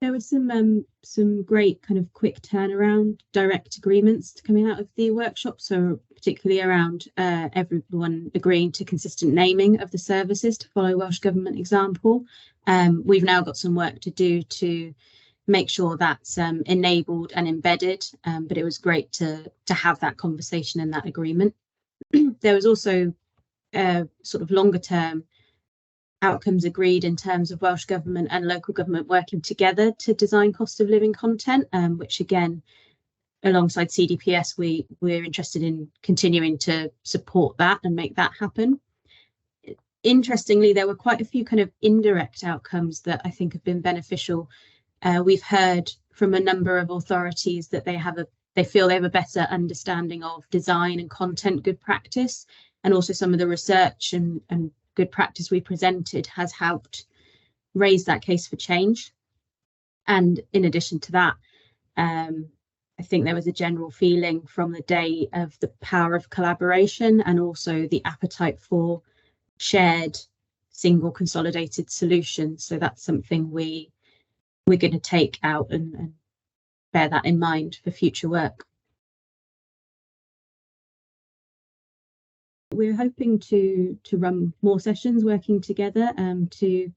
There was some great kind of quick turnaround direct agreements coming out of the workshop. So particularly around everyone agreeing to consistent naming of the services to follow Welsh Government example. We've now got some work to do to make sure that's enabled and embedded. But it was great to have that conversation and that agreement. There was also sort of longer term outcomes agreed in terms of Welsh Government and local government working together to design cost of living content, which again, alongside CDPS, we're interested in continuing to support that and make that happen. Interestingly, there were quite a few kind of indirect outcomes that I think have been beneficial. We've heard from a number of authorities that they feel they have a better understanding of design and content good practice, and also some of the research and good practice we presented has helped raise that case for change. And in addition to that, I think there was a general feeling from the day of the power of collaboration and also the appetite for shared single consolidated solutions. So that's something we're going to take out and bear that in mind for future work. We're hoping to run more sessions working together to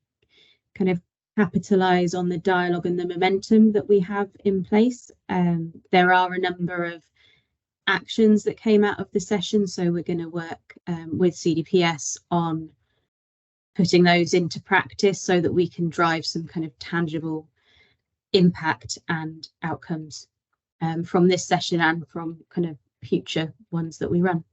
kind of capitalise on the dialogue and the momentum that we have in place. There are a number of actions that came out of the session, so we're going to work with CDPS on putting those into practice so that we can drive some kind of tangible impact and outcomes from this session and from kind of future ones that we run.